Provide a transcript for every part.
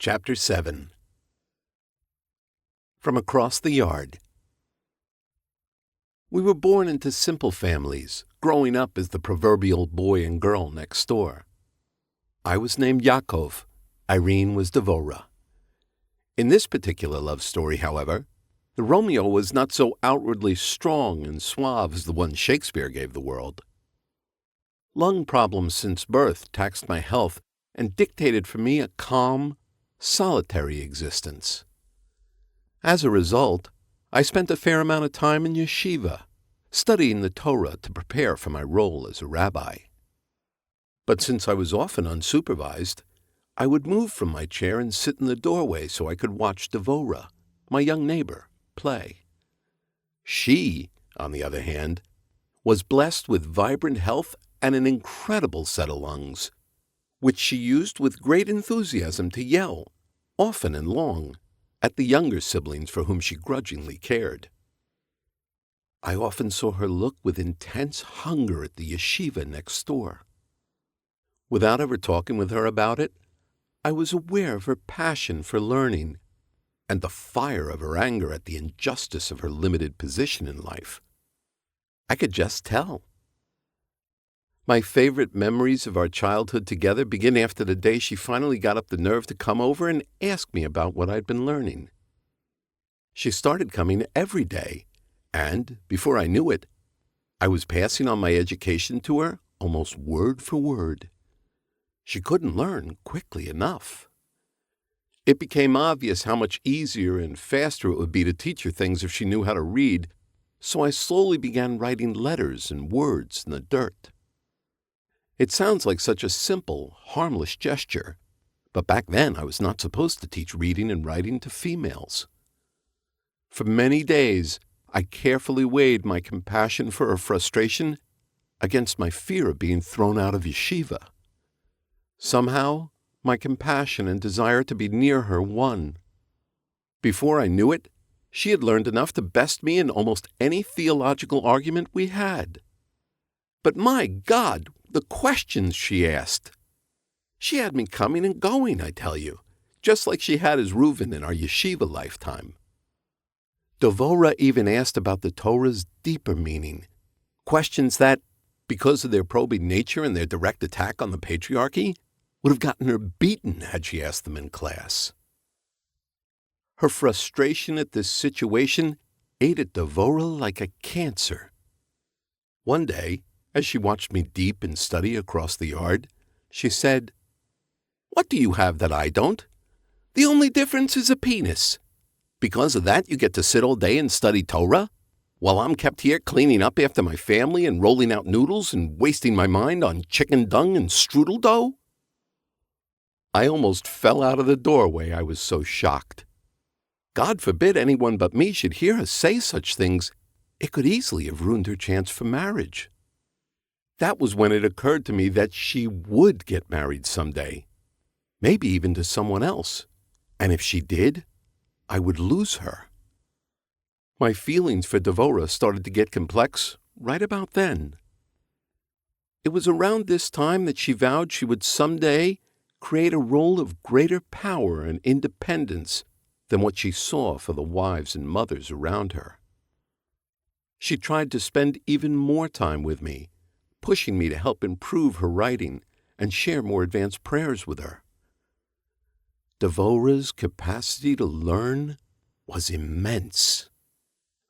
Chapter 7. From Across the Yard. We were born into simple families, growing up as the proverbial boy and girl next door. I was named Yaakov. Irene was Devora. In this particular love story, however, the Romeo was not so outwardly strong and suave as the one Shakespeare gave the world. Lung problems since birth taxed my health and dictated for me a calm, solitary existence. As a result, I spent a fair amount of time in yeshiva, studying the Torah to prepare for my role as a rabbi. But since I was often unsupervised, I would move from my chair and sit in the doorway so I could watch Devora, my young neighbor, play. She, on the other hand, was blessed with vibrant health and an incredible set of lungs, which she used with great enthusiasm to yell, often and long, at the younger siblings for whom she grudgingly cared. I often saw her look with intense hunger at the yeshiva next door. Without ever talking with her about it, I was aware of her passion for learning and the fire of her anger at the injustice of her limited position in life. I could just tell. My favorite memories of our childhood together begin after the day she finally got up the nerve to come over and ask me about what I'd been learning. She started coming every day, and, before I knew it, I was passing on my education to her almost word for word. She couldn't learn quickly enough. It became obvious how much easier and faster it would be to teach her things if she knew how to read, so I slowly began writing letters and words in the dirt. It sounds like such a simple, harmless gesture, but back then I was not supposed to teach reading and writing to females. For many days, I carefully weighed my compassion for her frustration against my fear of being thrown out of yeshiva. Somehow, my compassion and desire to be near her won. Before I knew it, she had learned enough to best me in almost any theological argument we had. But my God, the questions she asked! She had me coming and going, I tell you, just like she had as Reuven in our yeshiva lifetime. Devora even asked about the Torah's deeper meaning, questions that, because of their probing nature and their direct attack on the patriarchy, would have gotten her beaten had she asked them in class. Her frustration at this situation ate at Devora like a cancer. One day, as she watched me deep in study across the yard, she said, "What do you have that I don't? The only difference is a penis. Because of that, you get to sit all day and study Torah, while I'm kept here cleaning up after my family and rolling out noodles and wasting my mind on chicken dung and strudel dough?" I almost fell out of the doorway, I was so shocked. God forbid anyone but me should hear her say such things. It could easily have ruined her chance for marriage. That was when it occurred to me that she would get married someday, maybe even to someone else, and if she did, I would lose her. My feelings for Devora started to get complex right about then. It was around this time that she vowed she would someday create a role of greater power and independence than what she saw for the wives and mothers around her. She tried to spend even more time with me, pushing me to help improve her writing and share more advanced prayers with her. Devora's capacity to learn was immense.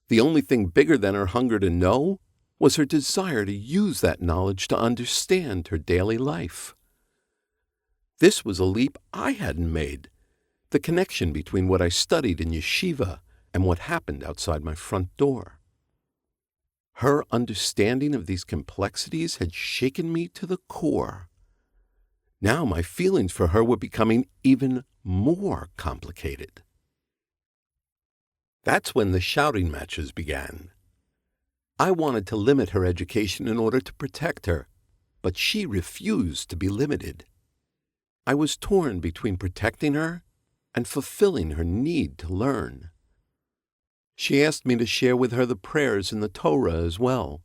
The only thing bigger than her hunger to know was her desire to use that knowledge to understand her daily life. This was a leap I hadn't made, the connection between what I studied in yeshiva and what happened outside my front door. Her understanding of these complexities had shaken me to the core. Now my feelings for her were becoming even more complicated. That's when the shouting matches began. I wanted to limit her education in order to protect her, but she refused to be limited. I was torn between protecting her and fulfilling her need to learn. She asked me to share with her the prayers in the Torah as well.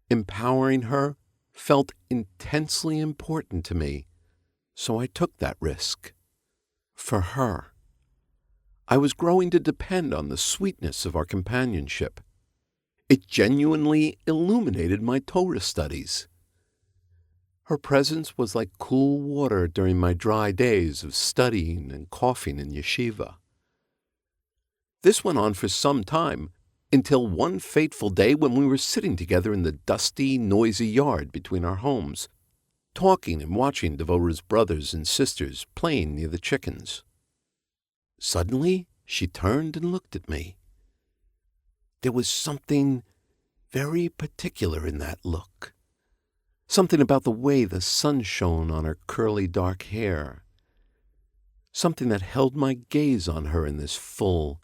Empowering her felt intensely important to me, so I took that risk. For her. I was growing to depend on the sweetness of our companionship. It genuinely illuminated my Torah studies. Her presence was like cool water during my dry days of studying and coughing in yeshiva. This went on for some time, until one fateful day when we were sitting together in the dusty, noisy yard between our homes, talking and watching Devora's brothers and sisters playing near the chickens. Suddenly, she turned and looked at me. There was something very particular in that look. Something about the way the sun shone on her curly dark hair. Something that held my gaze on her in this full,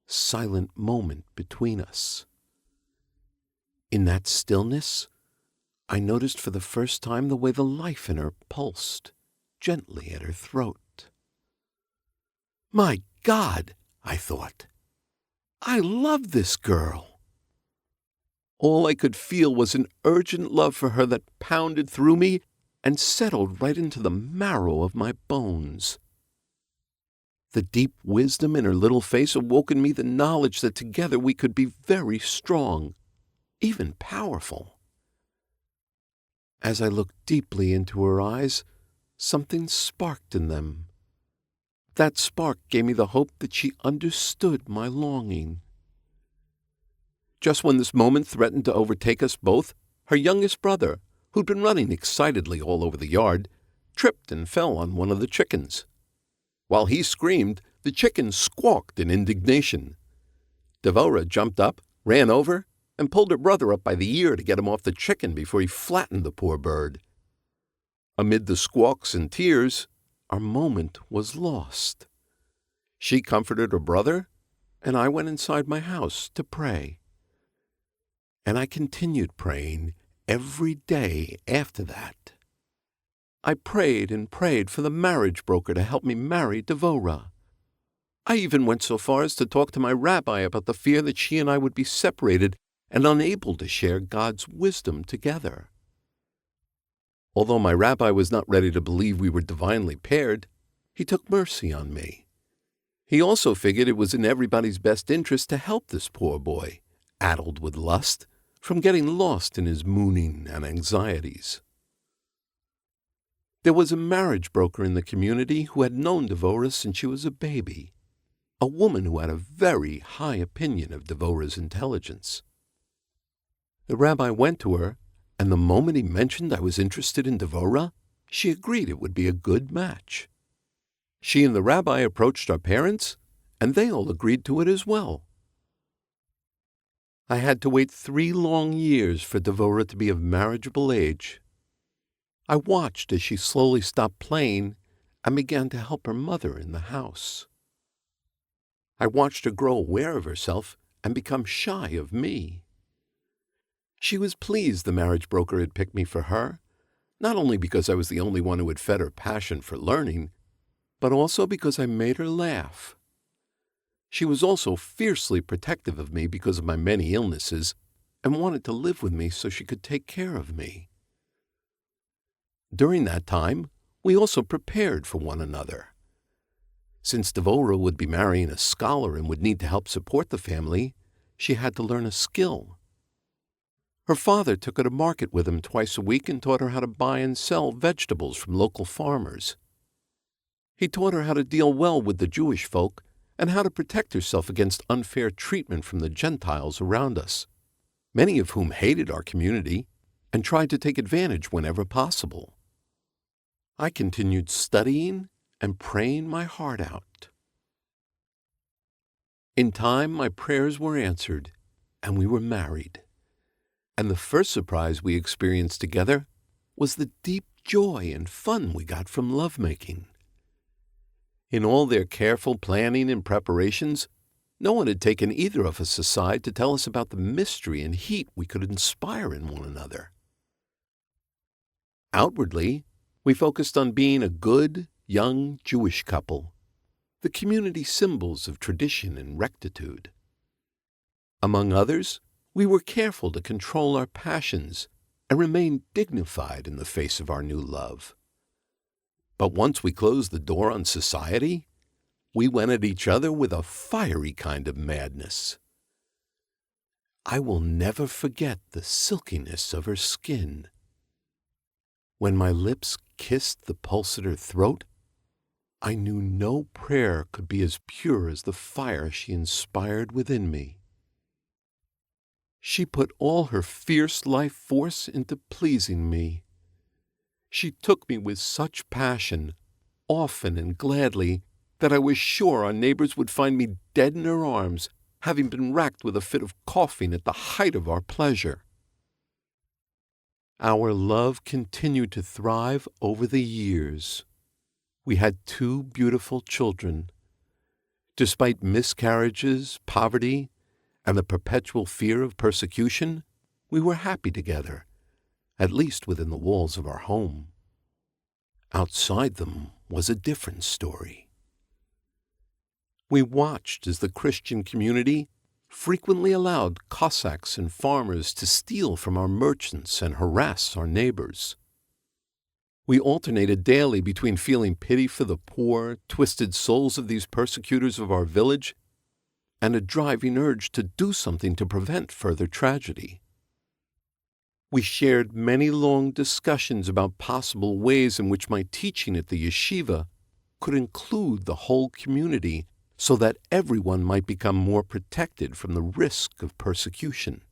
silent moment between us. In that stillness, I noticed for the first time the way the life in her pulsed gently at her throat. My God, I thought. I love this girl. All I could feel was an urgent love for her that pounded through me and settled right into the marrow of my bones. The deep wisdom in her little face awoke in me the knowledge that together we could be very strong, even powerful. As I looked deeply into her eyes, something sparked in them. That spark gave me the hope that she understood my longing. Just when this moment threatened to overtake us both, her youngest brother, who'd been running excitedly all over the yard, tripped and fell on one of the chickens. While he screamed, the chicken squawked in indignation. Devora jumped up, ran over, and pulled her brother up by the ear to get him off the chicken before he flattened the poor bird. Amid the squawks and tears, our moment was lost. She comforted her brother, and I went inside my house to pray. And I continued praying every day after that. I prayed and prayed for the marriage broker to help me marry Devora. I even went so far as to talk to my rabbi about the fear that she and I would be separated and unable to share God's wisdom together. Although my rabbi was not ready to believe we were divinely paired, he took mercy on me. He also figured it was in everybody's best interest to help this poor boy, addled with lust, from getting lost in his mooning and anxieties. There was a marriage broker in the community who had known Devora since she was a baby, a woman who had a very high opinion of Devora's intelligence. The rabbi went to her, and the moment he mentioned I was interested in Devora, she agreed it would be a good match. She and the rabbi approached our parents, and they all agreed to it as well. I had to wait 3 long years for Devora to be of marriageable age. I watched as she slowly stopped playing and began to help her mother in the house. I watched her grow aware of herself and become shy of me. She was pleased the marriage broker had picked me for her, not only because I was the only one who had fed her passion for learning, but also because I made her laugh. She was also fiercely protective of me because of my many illnesses and wanted to live with me so she could take care of me. During that time, we also prepared for one another. Since Devora would be marrying a scholar and would need to help support the family, she had to learn a skill. Her father took her to market with him twice a week and taught her how to buy and sell vegetables from local farmers. He taught her how to deal well with the Jewish folk and how to protect herself against unfair treatment from the Gentiles around us, many of whom hated our community and tried to take advantage whenever possible. I continued studying and praying my heart out. In time, my prayers were answered, and we were married. And the first surprise we experienced together was the deep joy and fun we got from lovemaking. In all their careful planning and preparations, no one had taken either of us aside to tell us about the mystery and heat we could inspire in one another. Outwardly, we focused on being a good, young Jewish couple, the community symbols of tradition and rectitude. Among others, we were careful to control our passions and remain dignified in the face of our new love. But once we closed the door on society, We went at each other with a fiery kind of madness. I will never forget the silkiness of her skin. When my lips kissed the pulse at her throat, I knew no prayer could be as pure as the fire she inspired within me. She put all her fierce life force into pleasing me. She took me with such passion, often and gladly, that I was sure our neighbors would find me dead in her arms, having been racked with a fit of coughing at the height of our pleasure. Our love continued to thrive over the years. We had 2 beautiful children. Despite miscarriages, poverty, and the perpetual fear of persecution, we were happy together, at least within the walls of our home. Outside them was a different story. We watched as the Christian community frequently allowed Cossacks and farmers to steal from our merchants and harass our neighbors. We alternated daily between feeling pity for the poor, twisted souls of these persecutors of our village and a driving urge to do something to prevent further tragedy. We shared many long discussions about possible ways in which my teaching at the yeshiva could include the whole community so that everyone might become more protected from the risk of persecution.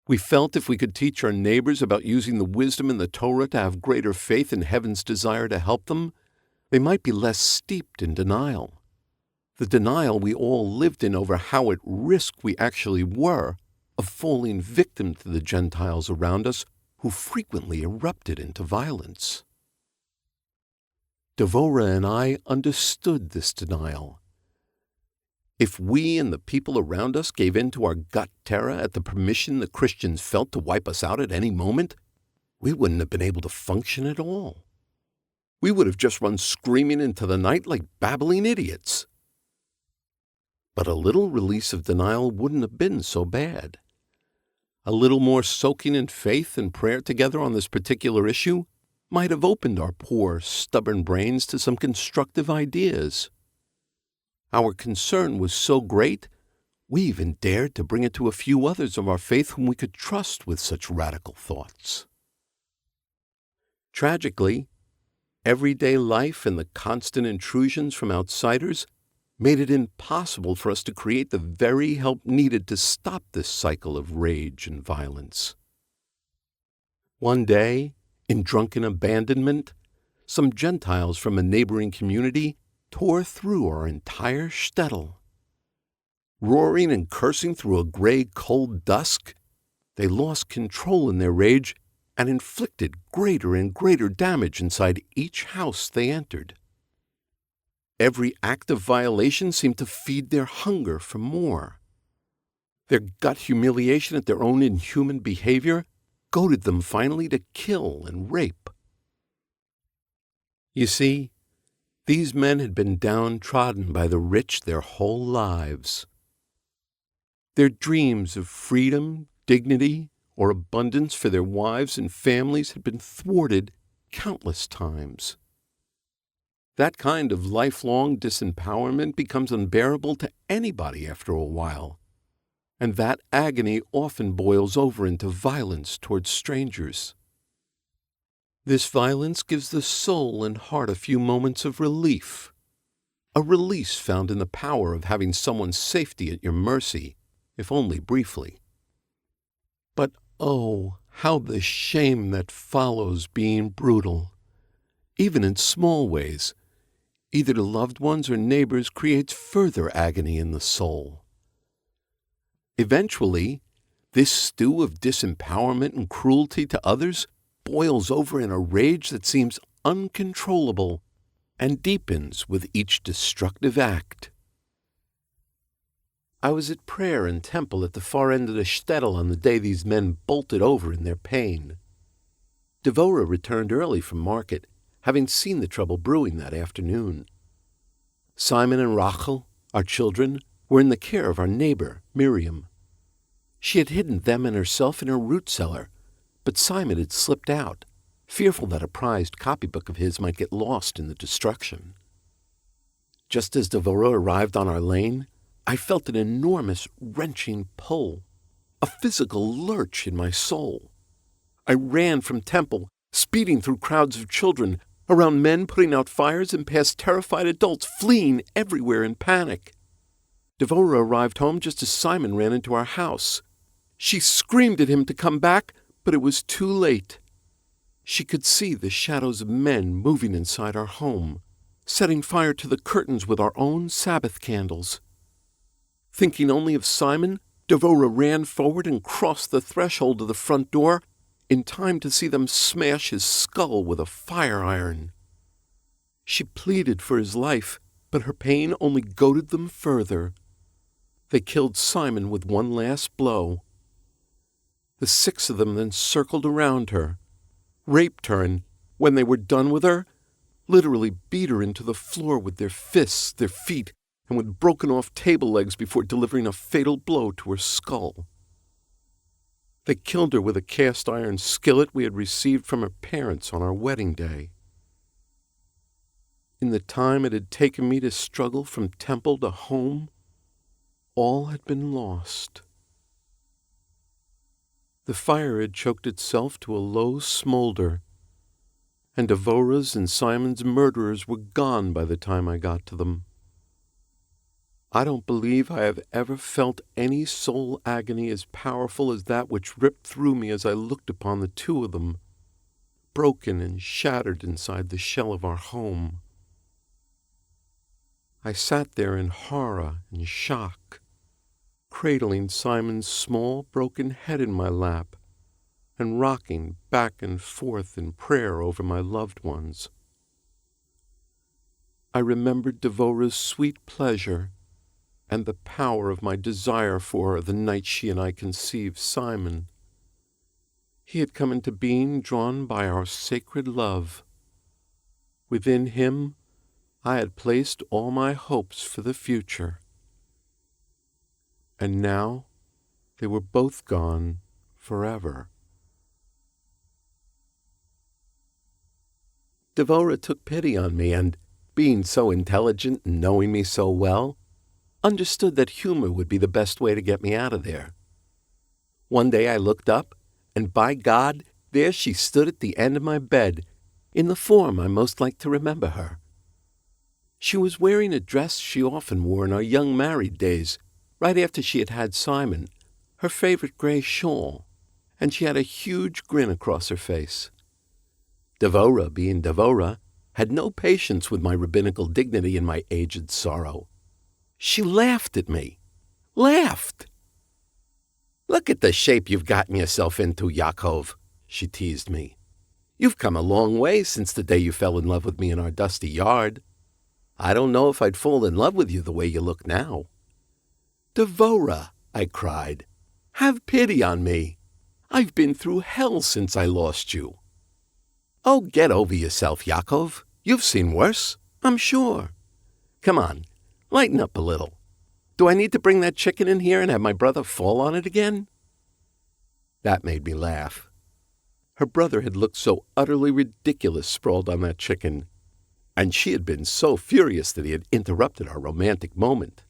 We felt if we could teach our neighbors about using the wisdom in the Torah to have greater faith in heaven's desire to help them, they might be less steeped in denial. The denial we all lived in over how at risk we actually were of falling victim to the Gentiles around us who frequently erupted into violence. Devora and I understood this denial. If we and the people around us gave in to our gut terror at the permission the Christians felt to wipe us out at any moment, we wouldn't have been able to function at all. We would have just run screaming into the night like babbling idiots. But a little release of denial wouldn't have been so bad. A little more soaking in faith and prayer together on this particular issue might have opened our poor, stubborn brains to some constructive ideas. Our concern was so great, we even dared to bring it to a few others of our faith whom we could trust with such radical thoughts. Tragically, everyday life and the constant intrusions from outsiders made it impossible for us to create the very help needed to stop this cycle of rage and violence. One day, in drunken abandonment, some Gentiles from a neighboring community tore through our entire shtetl. Roaring and cursing through a gray, cold dusk, they lost control in their rage and inflicted greater and greater damage inside each house they entered. Every act of violation seemed to feed their hunger for more. Their gut humiliation at their own inhuman behavior goaded them finally to kill and rape. You see, these men had been downtrodden by the rich their whole lives. Their dreams of freedom, dignity, or abundance for their wives and families had been thwarted countless times. That kind of lifelong disempowerment becomes unbearable to anybody after a while, and that agony often boils over into violence towards strangers. This violence gives the soul and heart a few moments of relief, a release found in the power of having someone's safety at your mercy, if only briefly. But oh, how the shame that follows being brutal, even in small ways, either to loved ones or neighbors, creates further agony in the soul. Eventually, this stew of disempowerment and cruelty to others boils over in a rage that seems uncontrollable and deepens with each destructive act. I was at prayer in temple at the far end of the shtetl on the day these men bolted over in their pain. Devora returned early from market, having seen the trouble brewing that afternoon. Simon and Rachel, our children, were in the care of our neighbor, Miriam. She had hidden them and herself in her root cellar, but Simon had slipped out, fearful that a prized copybook of his might get lost in the destruction. Just as Devora arrived on our lane, I felt an enormous, wrenching pull, a physical lurch in my soul. I ran from Temple, speeding through crowds of children, around men putting out fires and past terrified adults fleeing everywhere in panic. Devora arrived home just as Simon ran into our house. She screamed at him to come back, but it was too late. She could see the shadows of men moving inside our home, setting fire to the curtains with our own Sabbath candles. Thinking only of Simon, Devora ran forward and crossed the threshold of the front door in time to see them smash his skull with a fire iron. She pleaded for his life, but her pain only goaded them further. They killed Simon with one last blow. The 6 of them then circled around her, raped her, and when they were done with her, literally beat her into the floor with their fists, their feet, and with broken-off table legs before delivering a fatal blow to her skull. They killed her with a cast-iron skillet we had received from her parents on our wedding day. In the time it had taken me to struggle from temple to home, all had been lost. The fire had choked itself to a low smolder, and Devora's and Simon's murderers were gone by the time I got to them. I don't believe I have ever felt any soul agony as powerful as that which ripped through me as I looked upon the 2 of them, broken and shattered inside the shell of our home. I sat there in horror and shock, cradling Simon's small, broken head in my lap and rocking back and forth in prayer over my loved ones. I remembered Devora's sweet pleasure and the power of my desire for her the night she and I conceived Simon. He had come into being drawn by our sacred love. Within him, I had placed all my hopes for the future. And now they were both gone forever. Devora took pity on me and, being so intelligent and knowing me so well, understood that humor would be the best way to get me out of there. One day I looked up, and by God, there she stood at the end of my bed, in the form I most liked to remember her. She was wearing a dress she often wore in our young married days, right after she had had Simon, her favorite gray shawl, and she had a huge grin across her face. Devora, being Devora, had no patience with my rabbinical dignity and my aged sorrow. She laughed at me. Laughed! "Look at the shape you've gotten yourself into, Yaakov," she teased me. "You've come a long way since the day you fell in love with me in our dusty yard. I don't know if I'd fall in love with you the way you look now." "Devora," I cried, "have pity on me. I've been through hell since I lost you." "Oh, get over yourself, Yaakov. You've seen worse, I'm sure. Come on, lighten up a little. Do I need to bring that chicken in here and have my brother fall on it again?" That made me laugh. Her brother had looked so utterly ridiculous sprawled on that chicken, and she had been so furious that he had interrupted our romantic moment.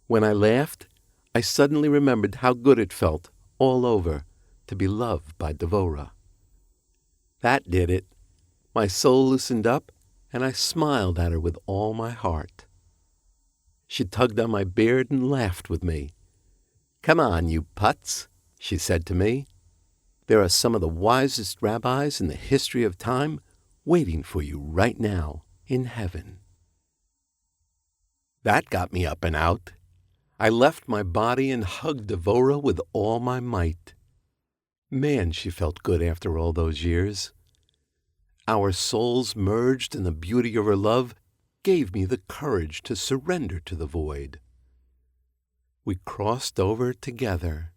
When I laughed, I suddenly remembered how good it felt, all over, to be loved by Devora. That did it. My soul loosened up, and I smiled at her with all my heart. She tugged on my beard and laughed with me. "Come on, you putz," she said to me. "There are some of the wisest rabbis in the history of time waiting for you right now in heaven." That got me up and out. I left my body and hugged Devora with all my might. Man, she felt good after all those years. Our souls merged, and the beauty of her love gave me the courage to surrender to the void. We crossed over together.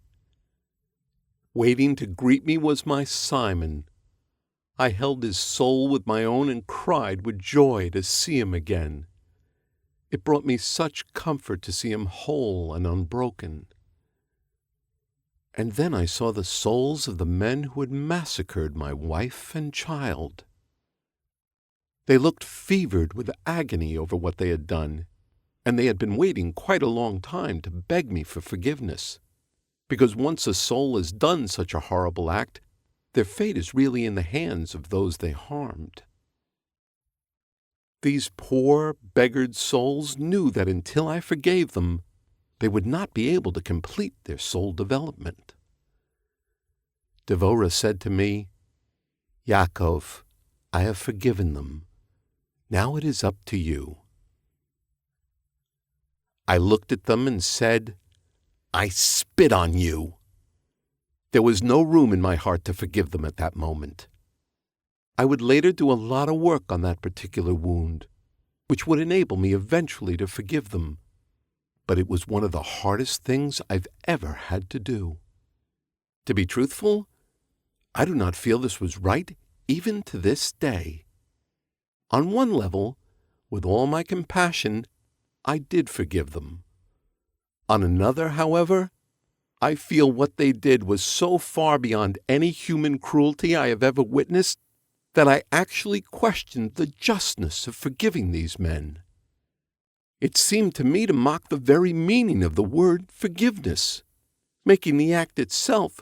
Waiting to greet me was my Simon. I held his soul with my own and cried with joy to see him again. It brought me such comfort to see him whole and unbroken. And then I saw the souls of the men who had massacred my wife and child. They looked fevered with agony over what they had done, and they had been waiting quite a long time to beg me for forgiveness, because once a soul has done such a horrible act, their fate is really in the hands of those they harmed. These poor, beggared souls knew that until I forgave them, they would not be able to complete their soul development. Devora said to me, "Yaakov, I have forgiven them. Now it is up to you." I looked at them and said, "I spit on you." There was no room in my heart to forgive them at that moment. I would later do a lot of work on that particular wound, which would enable me eventually to forgive them, but it was one of the hardest things I've ever had to do. To be truthful, I do not feel this was right even to this day. On one level, with all my compassion, I did forgive them. On another, however, I feel what they did was so far beyond any human cruelty I have ever witnessed that I actually questioned the justness of forgiving these men. It seemed to me to mock the very meaning of the word forgiveness, making the act itself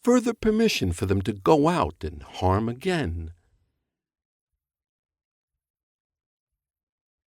further permission for them to go out and harm again.